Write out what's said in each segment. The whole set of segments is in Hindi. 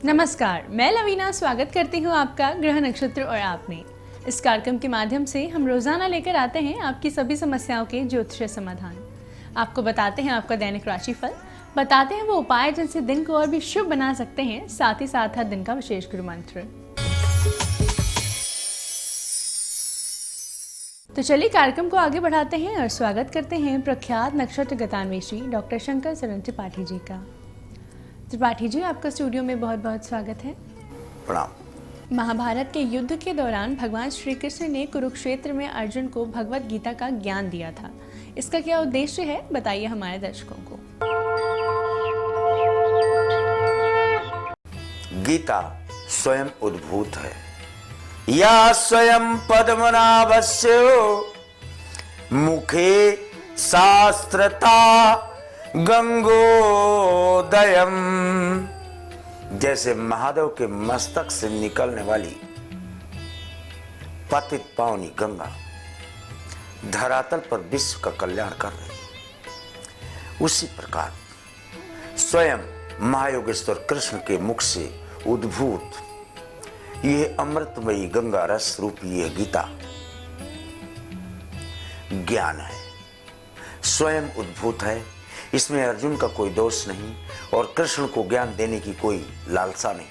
नमस्कार, मैं लवीना स्वागत करती हूँ आपका ग्रह नक्षत्र और आप में। इस कार्यक्रम के माध्यम से हम रोजाना लेकर आते हैं आपकी सभी समस्याओं के ज्योतिषीय समाधान। आपको बताते हैं आपका दैनिक राशिफल, बताते हैं वो उपाय जिनसे दिन को और भी शुभ बना सकते हैं, साथ ही साथ हर दिन का विशेष गुरु मंत्र। तो चलिए कार्यक्रम को आगे बढ़ाते हैं और स्वागत करते हैं प्रख्यात नक्षत्र गतान्वेषी डॉक्टर शंकर सरन त्रिपाठी जी का। त्रिपाठी जी, आपका स्टूडियो में बहुत बहुत स्वागत है। प्रणाम। महाभारत के युद्ध के दौरान भगवान श्री कृष्ण ने कुरुक्षेत्र में अर्जुन को भगवत गीता का ज्ञान दिया था। इसका क्या उद्देश्य है, बताइए हमारे दर्शकों को। गीता स्वयं उद्भूत है। या स्वयं पद्मनाभस्य मुखे शास्त्रता गंगोदयम। जैसे महादेव के मस्तक से निकलने वाली पतित पावनी गंगा धरातल पर विश्व का कल्याण कर रही है, उसी प्रकार स्वयं महायोगेश्वर कृष्ण के मुख से उद्भूत यह अमृतमयी गंगा रस रूपी यह गीता ज्ञान है, स्वयं उद्भूत है। इसमें अर्जुन का कोई दोष नहीं और कृष्ण को ज्ञान देने की कोई लालसा नहीं।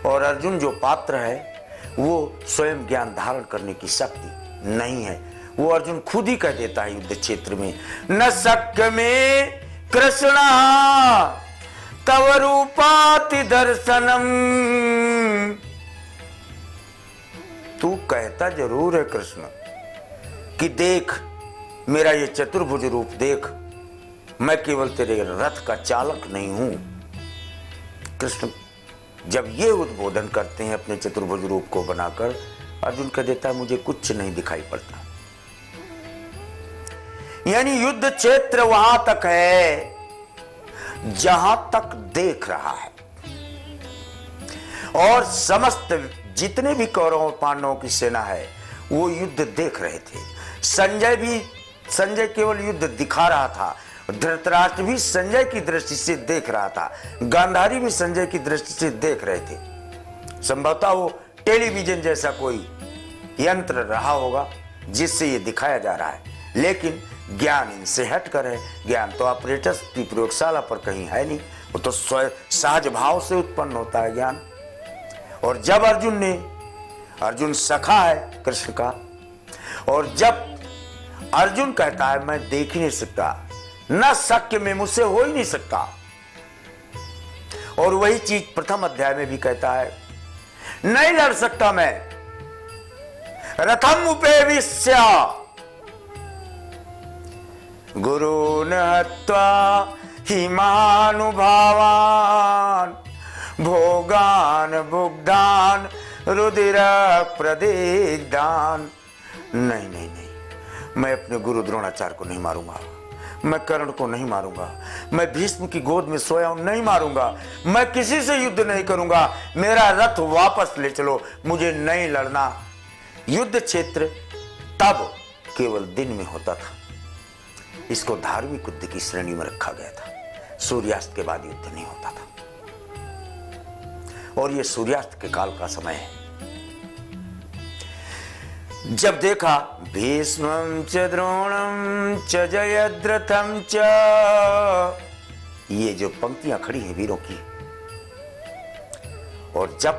और अर्जुन जो पात्र है वो स्वयं ज्ञान धारण करने की शक्ति नहीं है। वो अर्जुन खुद ही कह देता है युद्ध क्षेत्र में, न शक्य में कृष्ण तव रूपाति दर्शनम। तू कहता जरूर है कृष्ण कि देख मेरा ये चतुर्भुज रूप देख, मैं केवल तेरे रथ का चालक नहीं हूं। कृष्ण जब ये उद्बोधन करते हैं अपने चतुर्भुज रूप को बनाकर, अर्जुन कह देता है मुझे कुछ नहीं दिखाई पड़ता। यानी युद्ध क्षेत्र वहां तक है जहां तक देख रहा है। और समस्त जितने भी कौरवों पांडवों की सेना है वो युद्ध देख रहे थे। संजय केवल युद्ध दिखा रहा था, धृतराष्ट्र भी संजय की दृष्टि से देख रहा था, गांधारी भी संजय की दृष्टि से देख रहे थे। संभवतः वो टेलीविजन जैसा कोई यंत्र रहा होगा जिससे ये दिखाया जा रहा है, लेकिन ज्ञान इनसे हटकर है। ज्ञान तो ऑपरेटर्स की प्रयोगशाला पर कहीं है नहीं, वो तो सहज भाव से उत्पन्न होता है ज्ञान। और जब अर्जुन सखा है कृष्ण का, और जब अर्जुन कहता है मैं देख ही नहीं सकता, न शक्य में मुझसे हो ही नहीं सकता, और वही चीज प्रथम अध्याय में भी कहता है नहीं लड़ सकता मैं, रथम उपेविश्य गुरुन हत्वा हिमानुभावान भोगान भुग्धान रुधिर प्रदिग्धान। नहीं नहीं नहीं, मैं अपने गुरु द्रोणाचार्य को नहीं मारूंगा, मैं कर्ण को नहीं मारूंगा, मैं भीष्म की गोद में सोया हूं नहीं मारूंगा, मैं किसी से युद्ध नहीं करूंगा, मेरा रथ वापस ले चलो, मुझे नहीं लड़ना। युद्ध क्षेत्र तब केवल दिन में होता था, इसको धार्मिक युद्ध की श्रेणी में रखा गया था। सूर्यास्त के बाद युद्ध नहीं होता था, और यह सूर्यास्त के काल का समय है। जब देखा भीष्मं च द्रोणं च जयद्रथं च, ये जो पंक्तियां खड़ी हैं वीरों की, और जब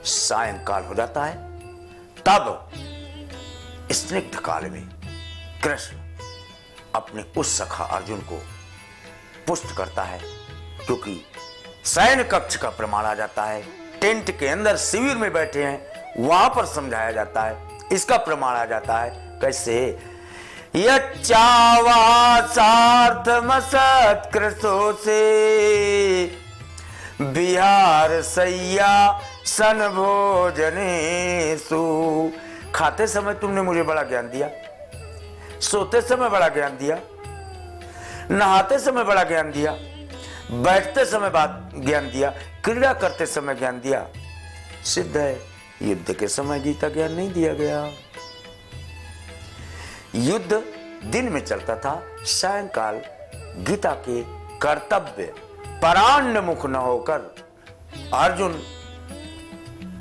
सायंकाल हो जाता है तब स्निग्ध काल में कृष्ण अपने उस सखा अर्जुन को पुष्ट करता है, क्योंकि सैन्य कक्ष का प्रमाण आ जाता है, टेंट के अंदर शिविर में बैठे हैं वहां पर समझाया जाता है, इसका प्रमाण आ जाता है। कैसे? यच्चावासार्थमसत्कृतो से बिहार सैया सन भोजनेसु। खाते समय तुमने मुझे बड़ा ज्ञान दिया, सोते समय बड़ा ज्ञान दिया, नहाते समय बड़ा ज्ञान दिया, बैठते समय ज्ञान दिया, क्रीड़ा करते समय ज्ञान दिया। सिद्ध है युद्ध के समय गीता ज्ञान नहीं दिया गया। युद्ध दिन में चलता था, सायंकाल गीता के कर्तव्य परान्नमुख न होकर अर्जुन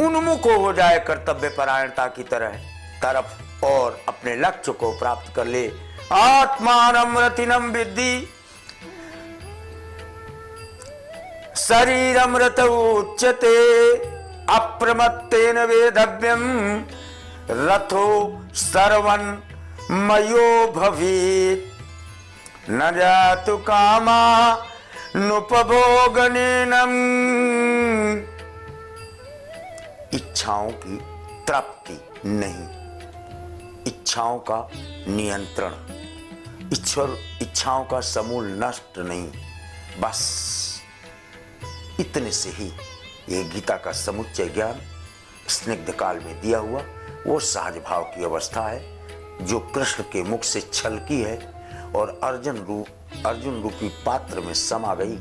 उन्मुख हो जाए कर्तव्य परायणता की तरफ और अपने लक्ष्य को प्राप्त कर ले। आत्मानं रतिनं विद्धि शरीरं रतौ उच्यते अप्रमत्तेन वेदव्यं रथो सर्वं मयो भवेत् न जातु कामा नुपभोगनेनम्। इच्छाओं की तृप्ति नहीं, इच्छाओं का नियंत्रण, इच्छाओं का समूल नष्ट नहीं, बस इतने से ही ये गीता का समुच्चय ज्ञान स्निग्ध काल में दिया हुआ वो सहज भाव की अवस्था है जो कृष्ण के मुख से छलकी है और अर्जुन रूपी पात्र में समा गई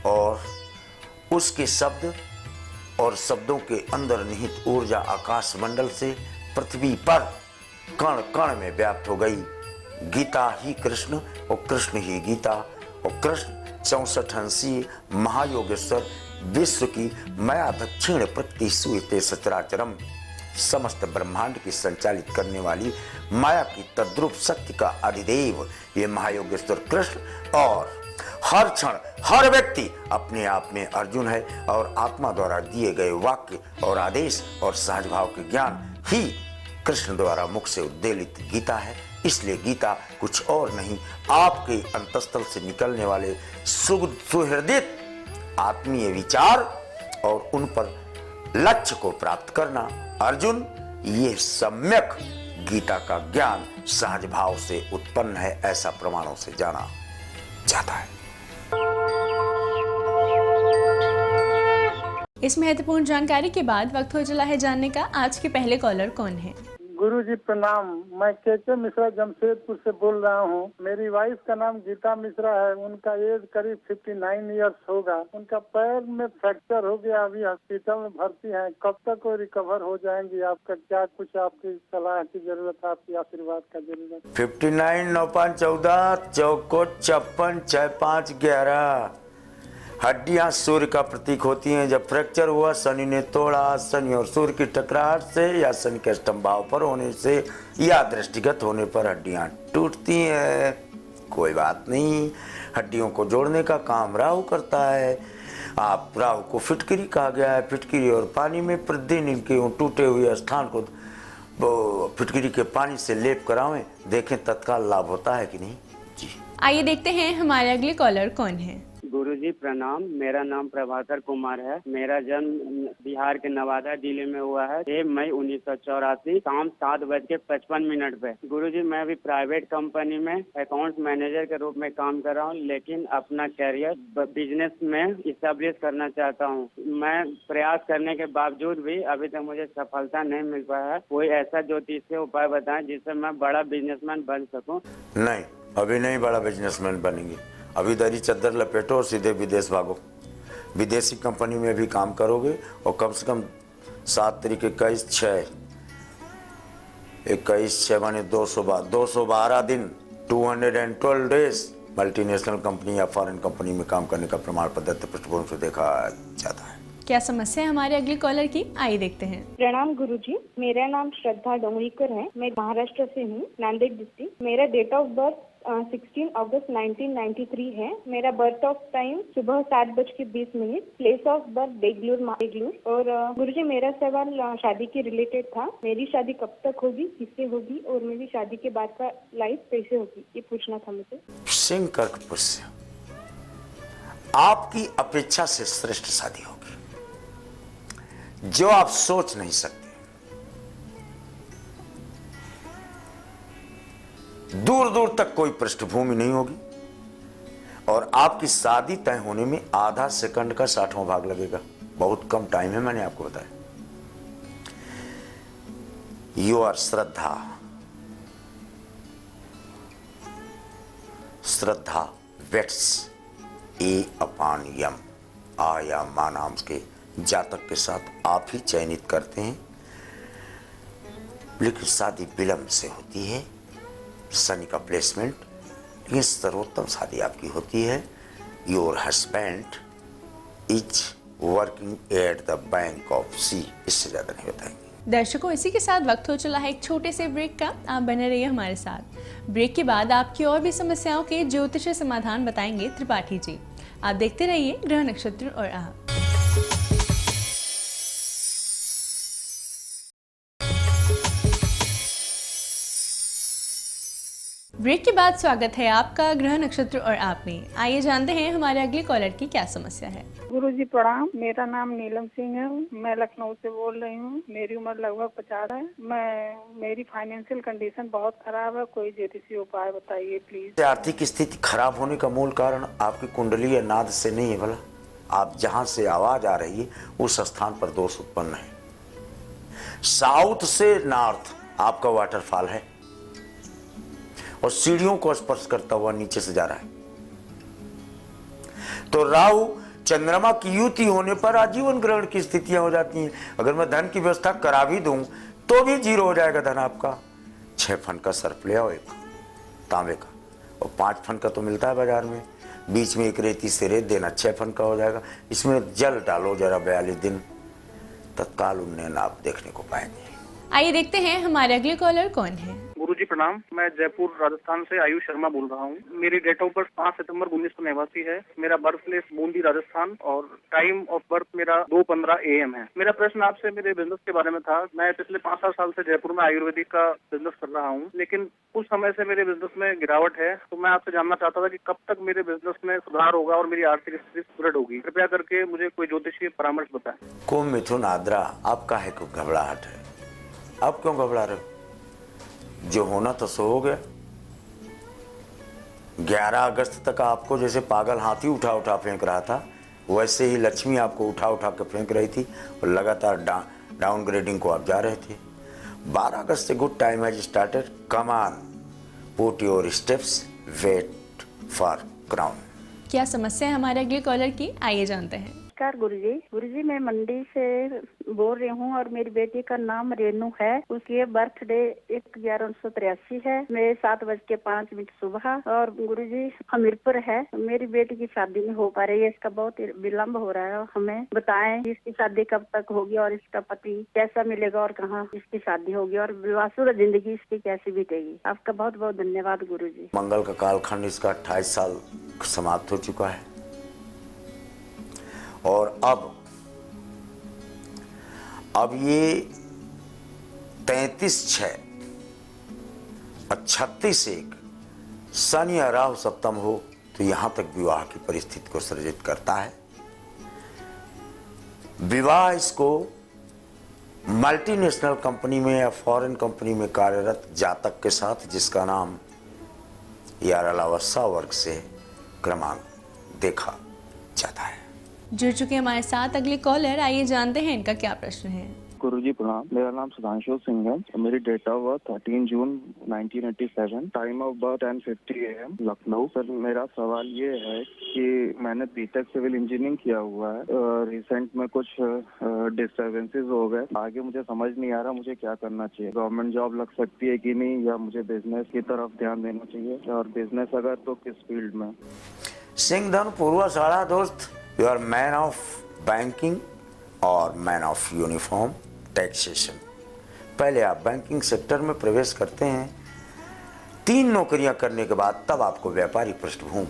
और उसके शब्द और शब्दों के अंदर निहित ऊर्जा आकाश मंडल से पृथ्वी पर कण कण में व्याप्त हो गई। गीता ही कृष्ण और कृष्ण ही गीता और कृष्ण 64 अंशीय महायोगेश्वर विश्व की मया दक्षिण प्रति सुयते सचराचरम समस्त ब्रह्मांड की संचालित करने वाली माया की तद्रूप शक्ति का अधिदेव ये महायोगेश्वर कृष्ण और हर क्षण हर व्यक्ति अपने आप में अर्जुन है और आत्मा द्वारा दिए गए वाक्य और आदेश और सहज भाव के ज्ञान ही कृष्ण द्वारा मुख से उद्वेलित गीता है। इसलिए गीता कुछ और नहीं, आपके अंतस्थल से निकलने वाले सुहृदित आत्मीय विचार और उन पर लक्ष्य को प्राप्त करना। अर्जुन, ये सम्यक गीता का ज्ञान सहज भाव से उत्पन्न है, ऐसा प्रमाणों से जाना जाता है। इस महत्वपूर्ण जानकारी के बाद वक्त हो चला है जानने का आज के पहले कॉलर कौन है। गुरु जी प्रणाम, मैं के मिश्रा जमशेदपुर से बोल रहा हूँ। मेरी वाइफ का नाम गीता मिश्रा है। उनका एज करीब 59 इयर्स होगा। उनका पैर में फ्रैक्चर हो गया, अभी हॉस्पिटल में भर्ती हैं। कब तक वो रिकवर हो जाएंगी? आपका क्या कुछ आपकी सलाह की जरूरत है, आपकी आशीर्वाद का जरूरत। 59 95 14 चौकोट 56 65 11 हड्डियां सूर्य का प्रतीक होती हैं। जब फ्रैक्चर हुआ, शनि ने तोड़ा, शनि और सूर्य की टकराहट से या शनि के अष्टम भाव पर होने से या दृष्टिगत होने पर हड्डियां टूटती हैं। कोई बात नहीं, हड्डियों को जोड़ने का काम राहु करता है। आप राहु को फिटकरी कहा गया है। फिटकरी और पानी में प्रतिदिन इनके टूटे हुए स्थान को फिटकरी के पानी से लेप करावें, देखें तत्काल लाभ होता है कि नहीं। जी आइए देखते हैं हमारे अगले कॉलर कौन है। गुरुजी प्रणाम, मेरा नाम प्रभाकर कुमार है। मेरा जन्म बिहार के नवादा जिले में हुआ है 6 मई 1984 शाम 7:55 पे। गुरुजी, मैं अभी प्राइवेट कंपनी में अकाउंट्स मैनेजर के रूप में काम कर रहा हूँ, लेकिन अपना कैरियर बिजनेस में इस्टेब्लिश करना चाहता हूँ। मैं प्रयास करने के बावजूद भी अभी तक मुझे सफलता नहीं मिल पाया है। कोई ऐसा ज्योतिषीय उपाय बताएं जिससे मैं बड़ा बिजनेसमैन बन सकूँ। नहीं, अभी नहीं बड़ा बिजनेसमैन बनेंगे। अभी दरी चद्दर लपेटो और सीधे विदेश भागो। विदेशी कंपनी में भी काम करोगे और कम से कम 7 तारीख 21/6 माने 212 दिन 212 डेज मल्टीनेशनल कंपनी या फॉरेन कंपनी में काम करने का प्रमाण पत्र पृष्ठभूमि से देखा जाता है। क्या समस्या है हमारे अगले कॉलर की, आइए देखते हैं। प्रणाम गुरुजी, मेरा नाम श्रद्धा डोंगरीकर है। मैं महाराष्ट्र से हूँ, नांदेड़ डिस्ट्रिक्ट। मेरा डेट ऑफ बर्थ 16 अगस्त 1993 है। मेरा बर्थ ऑफ टाइम सुबह 7:20, प्लेस ऑफ बर्थ बेंगलुरु। और गुरुजी, मेरा सवाल शादी के रिलेटेड था। मेरी शादी कब तक होगी, किससे होगी और मेरी शादी के बाद का लाइफ कैसे होगी, ये पूछना था मुझे। सिंह कर्क पुष्य, आपकी अपेक्षा से श्रेष्ठ शादी होगी जो आप सोच नहीं सकते। दूर दूर तक कोई पृष्ठभूमि नहीं होगी और आपकी शादी तय होने में आधा सेकंड का 60वां भाग लगेगा। बहुत कम टाइम है, मैंने आपको बताया। योर श्रद्धा वेट्स ए अपान यम आ या मा नाम के जातक के साथ आप ही चयनित करते हैं, लेकिन शादी विलंब से होती है। शनि का प्लेसमेंट, लेकिन सर्वोत्तम शादी आपकी होती है। Your husband is working at the bank of C. इससे ज्यादा नहीं बताएंगे। दर्शकों, इसी के साथ वक्त हो चला है एक छोटे से ब्रेक का। आप बने रहिए हमारे साथ। ब्रेक के बाद आपकी और भी समस्याओं के ज्योतिषीय समाधान बताएंगे त्रिपाठी जी। आप देखते रहिए ग्रह नक्षत्र और आप। ब्रेक के बाद स्वागत है आपका ग्रह नक्षत्र और आप में। आइए जानते हैं हमारे अगले कॉलर की क्या समस्या है। गुरुजी प्रणाम। मेरा नाम नीलम सिंह है। मैं लखनऊ से बोल रही हूँ। मेरी उम्र लगभग 50 है। मेरी फाइनेंशियल कंडीशन बहुत खराब है। कोई ज्योतिषीय उपाय बताइए प्लीज। आर्थिक स्थिति खराब होने का मूल कारण आपकी कुंडली या नाद से नहीं है, भला आप जहां से आवाज आ रही है उस स्थान पर दोष उत्पन्न है। साउथ से नॉर्थ आपका वाटरफॉल है और सीढ़ियों को स्पर्श करता हुआ नीचे से जा रहा है। तो राहु चंद्रमा की युति होने पर आजीवन ग्रहण की स्थितियां हो जाती हैं। अगर मैं धन की व्यवस्था करा भी दूं तो भी जीरो हो जाएगा धन आपका। 6 फन का सर्प ले आओ, एक तांबे का, और 5 फन का तो मिलता है बाजार में। बीच में एक रेती से रेत देना, 6 फन का हो जाएगा। इसमें जल डालो जरा 42 दिन, तत्काल उन्नयन आप देखने को पाएंगे। आइए देखते हैं हमारे अगले कॉलर कौन है। गुरुजी प्रणाम। मैं जयपुर राजस्थान से आयुष शर्मा बोल रहा हूँ। मेरी डेट ऑफ बर्थ 5 सितंबर 1989 है। मेरा बर्थ प्लेस बूंदी राजस्थान और टाइम ऑफ बर्थ मेरा 2:15 AM है। मेरा प्रश्न आपसे मेरे बिजनेस के बारे में था। मैं पिछले 5-7 साल से जयपुर में आयुर्वेदिक का बिजनेस कर रहा हूँ, लेकिन कुछ समय से मेरे बिजनेस में गिरावट है। तो मैं आपसे जानना चाहता था कि कब तक मेरे बिजनेस में सुधार होगा और मेरी आर्थिक स्थिति सुदृढ़ होगी। कृपया करके मुझे कोई ज्योतिषीय परामर्श बताएं। कुंभ, मिथुन, आद्रा आपका है कुछ घबराहट है। आप क्यों घबरा रहे हो? जो होना तो सो हो गया। 11 अगस्त तक आपको जैसे पागल हाथी उठा उठा फेंक रहा था, वैसे ही लक्ष्मी आपको उठा उठा के फेंक रही थी और लगातार डाउनग्रेडिंग को आप जा रहे थे। 12 अगस्त से good time has started. Come on, put your steps, wait for crown. क्या समस्या है हमारे अगले कॉलर की, आइए जानते हैं। नमस्कार गुरुजी। गुरुजी मैं मंडी से बोल रही हूँ और मेरी बेटी का नाम रेनू है। उसकी बर्थडे 1/11/1983 है। मेरे 7:05 सुबह। और गुरुजी हमीरपुर है। मेरी बेटी की शादी नहीं हो पा रही है। इसका बहुत विलम्ब हो रहा है। हमें बताएं इसकी शादी कब तक होगी और इसका पति कैसा मिलेगा और कहाँ इसकी शादी होगी और विवाहित जिंदगी इसकी कैसी बीतेगी। आपका बहुत बहुत धन्यवाद गुरुजी। मंगल का कालखंड इसका 28 साल समाप्त हो चुका है और अब ये 33/6 और 36/1 शनि या राहु सप्तम हो तो यहां तक विवाह की परिस्थिति को सृजित करता है। विवाह इसको मल्टीनेशनल कंपनी में या फॉरेन कंपनी में कार्यरत जातक के साथ, जिसका नाम यार अलावस्सा वर्ग से क्रमांक देखा जाता है। जुड़ चुके हमारे साथ अगले कॉलर, आइए जानते हैं इनका क्या प्रश्न है। गुरुजी प्रणाम। मेरा नाम सुधांशु सिंह है। मेरी डेट ऑफ बर्थ 13 जून 1987, time of birth 10:50 AM, Lucknow. Sir मेरा सवाल ये है कि मैंने बीटेक सिविल इंजीनियरिंग किया हुआ है। रिसेंट में कुछ डिस्टर्बेंसेस हो गए। आगे मुझे समझ नहीं आ रहा मुझे क्या करना चाहिए। गवर्नमेंट जॉब लग सकती है कि नहीं, या मुझे बिजनेस की तरफ ध्यान देना चाहिए, और बिजनेस अगर तो किस फील्ड में। सिंह धन पूर्वाषाढ़ा दोस्त, you are man of banking और मैन ऑफ यूनिफॉर्म टैक्सेशन। पहले आप बैंकिंग सेक्टर में प्रवेश करते हैं। 3 नौकरियां करने के बाद तब आपको व्यापारिक पृष्ठभूमि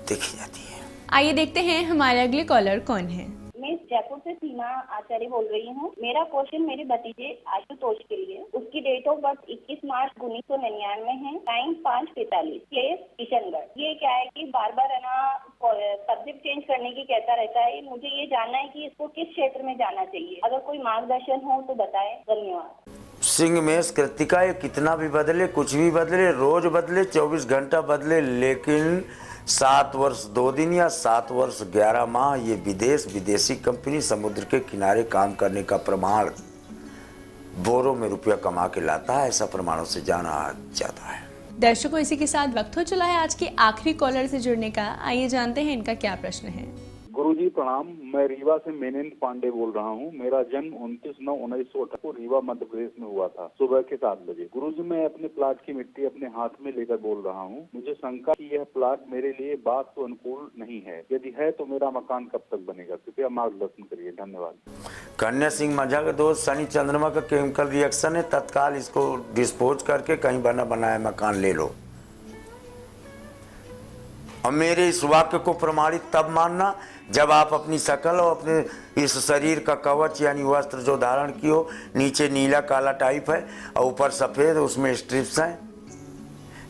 देखी जाती है। आइए देखते हैं हमारे अगले कॉलर कौन है। मैं जयपुर से सीमा आचार्य बोल रही हूँ। मेरा क्वेश्चन मेरे भतीजे आशुतोष के लिए। उसकी डेट ऑफ बर्थ 21 मार्च 1999 है। Time 5:45, place Kishangarh. ये क्या है कि बार बार है ना सब्जेक्ट चेंज करने की कहता रहता है। मुझे ये जानना है कि इसको किस क्षेत्र में जाना चाहिए। अगर कोई मार्गदर्शन हो तो बताएं। धन्यवाद। सिंह मेष कृतिका, ये कितना भी बदले, कुछ भी बदले, रोज बदले, 24 घंटा बदले, लेकिन 7 वर्ष 2 दिन या 7 वर्ष 11 माह ये विदेशी कंपनी समुद्र के किनारे काम करने का प्रमाण, बोरों में रुपया कमा के लाता है, ऐसा प्रमाणों से जाना जाता है। दर्शकों, इसी के साथ वक्त हो चला है आज के आखिरी कॉलर से जुड़ने का। आइए जानते हैं इनका क्या प्रश्न है। गुरुजी प्रणाम। मैं रीवा से मेनेंद्र पांडे बोल रहा हूँ। मेरा जन्म 29/9/1978 को रीवा मध्य प्रदेश में हुआ था, सुबह के 7 बजे। गुरुजी, मैं अपने प्लाट की मिट्टी अपने हाथ में लेकर बोल रहा हूँ। मुझे शंका कि यह प्लाट मेरे लिए वास्तु अनुकूल नहीं है। यदि है तो मेरा मकान कब तक बनेगा? कृपया मार्गदर्शन करिए, धन्यवाद। कन्या सिंह माझा का दोस्त, शनि चंद्रमा का केमिकल रिएक्शन है, तत्काल इसको डिस्पोज करके कहीं बना बनाया मकान ले लो। और मेरे इस वाक्य को प्रमाणित तब मानना जब आप अपनी शकल और अपने इस शरीर का कवच यानी वस्त्र जो धारण की हो, नीचे नीला काला टाइप है और ऊपर सफेद, उसमें स्ट्रिप्स हैं।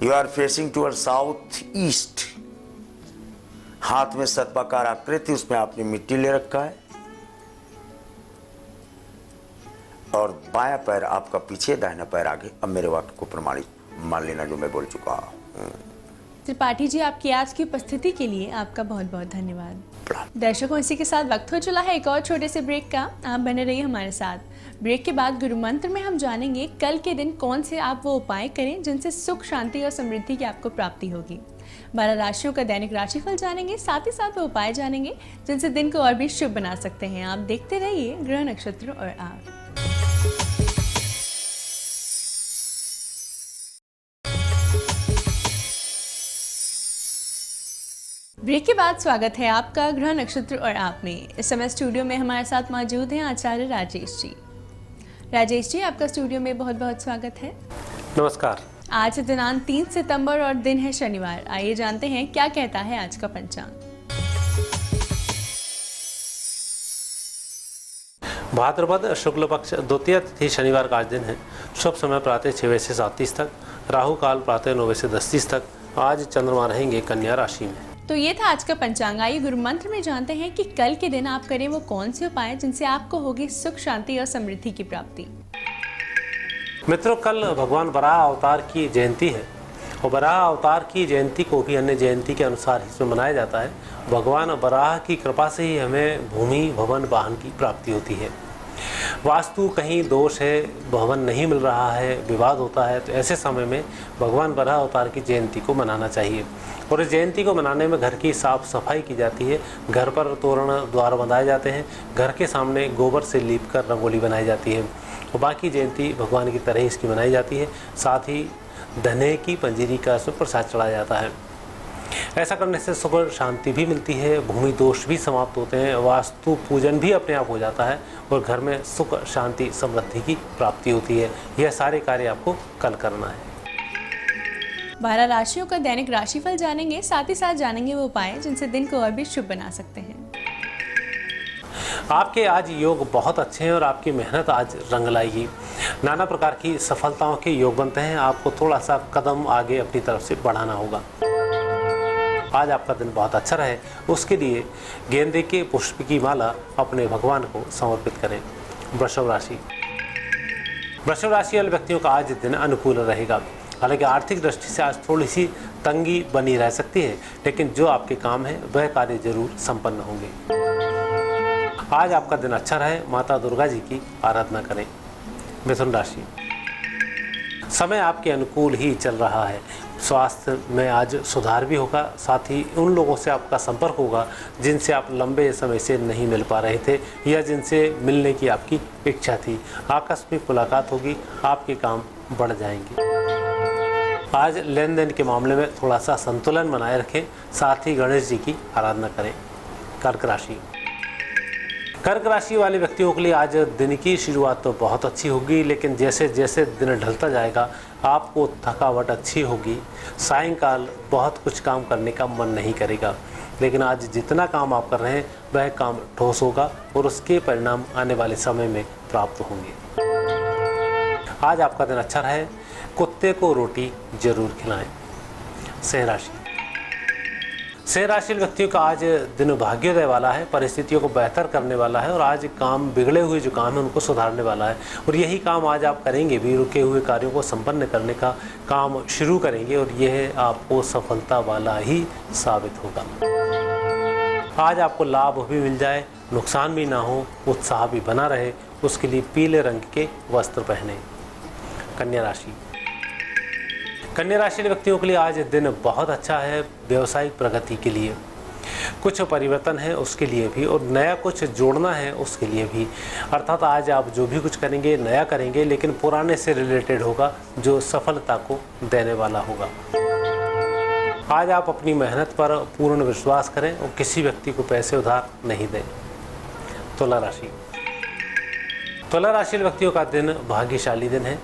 You are facing toward south east. हाथ में सर्पाकार आकृति, उसमें आपने मिट्टी ले रखा है और बायां पैर आपका पीछे, दाहिना पैर आगे। अब मेरे वाक्य को प्रमाणित मान लेना जो मैं बोल चुका हूँ। त्रिपाठी जी, आपकी आज की उपस्थिति के लिए आपका बहुत बहुत धन्यवाद। दर्शकों, इसी के साथ वक्त हो चला है एक और छोटे से ब्रेक का। आप बने रहिए हमारे साथ। ब्रेक के बाद गुरु मंत्र में हम जानेंगे कल के दिन कौन से आप वो उपाय करें जिनसे सुख, शांति और समृद्धि की आपको प्राप्ति होगी। 12 राशियों का दैनिक राशिफल जानेंगे, साथ ही साथ वो उपाय जानेंगे जिनसे दिन को और भी शुभ बना सकते हैं। आप देखते रहिए ग्रह नक्षत्र और आप। ब्रेक के बाद स्वागत है आपका ग्रह नक्षत्र और आप में। इस समय स्टूडियो में हमारे साथ मौजूद हैं आचार्य राजेश जी। राजेश जी, आपका स्टूडियो में बहुत बहुत स्वागत है। नमस्कार। आज दिनांक 3 सितंबर और दिन है शनिवार। आइए जानते हैं क्या कहता है आज का पंचांग। भाद्रपद शुक्ल पक्ष द्वितीय तिथि शनिवार का आज दिन है। शुभ समय प्रातः 6 बजे से 7:30 तक, राहु काल प्रातः 9 बजे से 10:30 तक। आज चंद्रमा रहेंगे कन्या राशि में। तो ये था आज का पंचांग। आइए गुरु मंत्र में जानते हैं कि कल के दिन आप करें वो कौन से उपाय जिनसे आपको होगी सुख, शांति और समृद्धि की प्राप्ति। मित्रों, कल भगवान वराह अवतार की जयंती है और वराह अवतार की जयंती को भी अन्य जयंती के अनुसार इसमें मनाया जाता है। भगवान वराह की कृपा से ही हमें भूमि, भवन, वाहन की प्राप्ति होती है। वास्तु कहीं दोष है, भवन नहीं मिल रहा है, विवाद होता है, तो ऐसे समय में भगवान वराह अवतार की जयंती को मनाना चाहिए। और इस जयंती को मनाने में घर की साफ सफाई की जाती है। घर पर तोरण द्वार बनाए जाते हैं। घर के सामने गोबर से लीप कर रंगोली बनाई जाती है। और बाकी जयंती भगवान की तरह इसकी मनाई जाती है। साथ ही धने की पंजीरी का इसमें प्रसाद चढ़ाया जाता है। ऐसा करने से सुख शांति भी मिलती है, भूमि दोष भी समाप्त होते हैं, वास्तु पूजन भी अपने आप हो जाता है और घर में सुख, शांति, समृद्धि की प्राप्ति होती है। यह सारे कार्य आपको कल करना है। 12 राशियों का दैनिक राशिफल जानेंगे, साथ ही साथ जानेंगे वो उपाय जिनसे दिन को और भी शुभ बना सकते हैं। आपके आज योग बहुत अच्छे हैं और आपकी मेहनत आज रंग लाएगी। नाना प्रकार की सफलताओं के योग बनते हैं। आपको थोड़ा सा कदम आगे अपनी तरफ से बढ़ाना होगा। आज आपका दिन बहुत अच्छा रहे, उसके लिए गेंदे के पुष्प की माला अपने भगवान को समर्पित करें। वृषभ राशि वाले व्यक्तियों का आज दिन अनुकूल रहेगा। हालांकि आर्थिक दृष्टि से आज थोड़ी सी तंगी बनी रह सकती है, लेकिन जो आपके काम है वह कार्य जरूर संपन्न होंगे। आज आपका दिन अच्छा रहे, माता दुर्गा जी की आराधना करें। मिथुन राशि, समय आपके अनुकूल ही चल रहा है। स्वास्थ्य में आज सुधार भी होगा। साथ ही उन लोगों से आपका संपर्क होगा जिनसे आप लंबे समय से नहीं मिल पा रहे थे या जिनसे मिलने की आपकी इच्छा थी। आकस्मिक मुलाकात होगी, आपके काम बढ़ जाएंगे। आज लेन देन के मामले में थोड़ा सा संतुलन बनाए रखें। साथ ही गणेश जी की आराधना करें। कर्क राशि वाले व्यक्तियों के लिए आज दिन की शुरुआत तो बहुत अच्छी होगी, लेकिन जैसे जैसे दिन ढलता जाएगा आपको थकावट अच्छी होगी। सायंकाल बहुत कुछ काम करने का मन नहीं करेगा, लेकिन आज जितना काम आप कर रहे हैं वह काम ठोस होगा और उसके परिणाम आने वाले समय में प्राप्त होंगे। आज आपका दिन अच्छा रहे, कुत्ते को रोटी जरूर खिलाएं। सिंह राशि व्यक्तियों का आज दिन भाग्योदय वाला है, परिस्थितियों को बेहतर करने वाला है और आज काम बिगड़े हुए जो काम है उनको सुधारने वाला है। और यही काम आज आप करेंगे भी, रुके हुए कार्यों को संपन्न करने का काम शुरू करेंगे और यह आपको सफलता वाला ही साबित होगा। आज आपको लाभ भी मिल जाए, नुकसान भी ना हो, उत्साह भी बना रहे, उसके लिए पीले रंग के वस्त्र पहने। कन्या राशि व्यक्तियों के लिए आज दिन बहुत अच्छा है व्यवसायिक प्रगति के लिए। कुछ परिवर्तन है उसके लिए भी, और नया कुछ जोड़ना है उसके लिए भी। अर्थात आज आप जो भी कुछ करेंगे नया करेंगे, लेकिन पुराने से रिलेटेड होगा, जो सफलता को देने वाला होगा। आज आप अपनी मेहनत पर पूर्ण विश्वास करें और किसी व्यक्ति को पैसे उधार नहीं दें। तुला राशि। तुला राशि व्यक्तियों का दिन भाग्यशाली दिन है।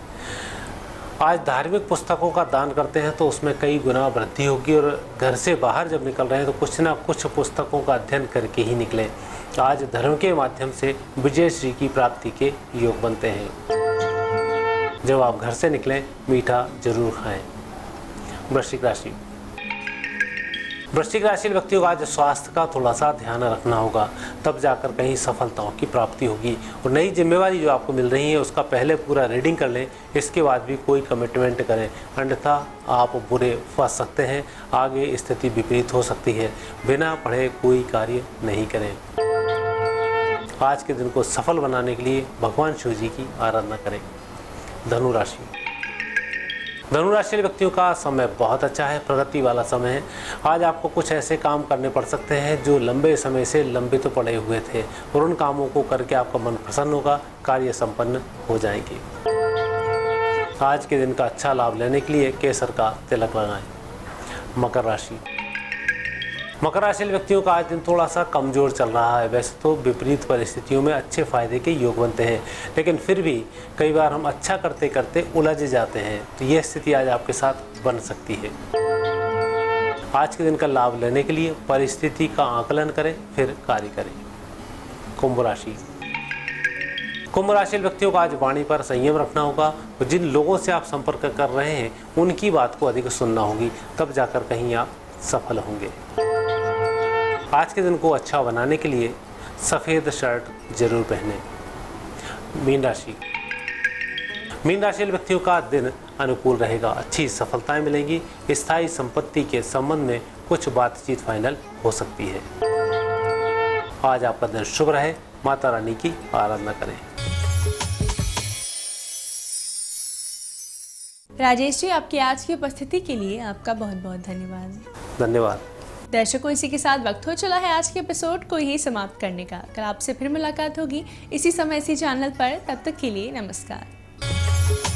आज धार्मिक पुस्तकों का दान करते हैं तो उसमें कई गुना वृद्धि होगी, और घर से बाहर जब निकल रहे हैं तो कुछ ना कुछ पुस्तकों का अध्ययन करके ही निकलें। आज धर्म के माध्यम से विजय श्री की प्राप्ति के योग बनते हैं। जब आप घर से निकलें मीठा जरूर खाएं। वृश्चिक राशि। वृश्चिक राशि व्यक्तियों का आज स्वास्थ्य का थोड़ा सा ध्यान रखना होगा, तब जाकर कहीं सफलताओं की प्राप्ति होगी। और नई जिम्मेवारी जो आपको मिल रही है उसका पहले पूरा रीडिंग कर लें, इसके बाद भी कोई कमिटमेंट करें, अन्यथा आप बुरे फंस सकते हैं। आगे स्थिति विपरीत हो सकती है। बिना पढ़े कोई कार्य नहीं करें। आज के दिन को सफल बनाने के लिए भगवान शिव जी की आराधना करें। धनु राशि। धनु राशि व्यक्तियों का समय बहुत अच्छा है, प्रगति वाला समय है। आज आपको कुछ ऐसे काम करने पड़ सकते हैं जो लंबे समय से लंबित पड़े हुए थे, और उन कामों को करके आपका मन प्रसन्न होगा, कार्य संपन्न हो जाएंगे। आज के दिन का अच्छा लाभ लेने के लिए केसर का तिलक लगाएं। मकर राशि। मकर राशि व्यक्तियों का आज दिन थोड़ा सा कमजोर चल रहा है। वैसे तो विपरीत परिस्थितियों में अच्छे फायदे के योग बनते हैं, लेकिन फिर भी कई बार हम अच्छा करते करते उलझ जाते हैं, तो यह स्थिति आज आपके साथ बन सकती है। आज के दिन का लाभ लेने के लिए परिस्थिति का आकलन करें, फिर कार्य करें। कुंभ राशि। कुंभ राशि व्यक्तियों को आज वाणी पर संयम रखना होगा, और जिन लोगों से आप संपर्क कर रहे हैं उनकी बात को अधिक सुनना होगी, तब जाकर कहीं आप सफल होंगे। आज के दिन को अच्छा बनाने के लिए सफ़ेद शर्ट जरूर पहनें। मीन राशि। मीन राशि व्यक्तियों का दिन अनुकूल रहेगा, अच्छी सफलताएं मिलेंगी। स्थायी संपत्ति के संबंध में कुछ बातचीत फाइनल हो सकती है। आज आपका दिन शुभ रहे। माता रानी की आराधना करें। राजेश जी, आपकी आज की उपस्थिति के लिए आपका बहुत बहुत धन्यवाद। धन्यवाद। दर्शकों, इसी के साथ वक्त हो चला है आज के एपिसोड को यही समाप्त करने का। कल आपसे फिर मुलाकात होगी इसी समय इसी चैनल पर। तब तक के लिए नमस्कार।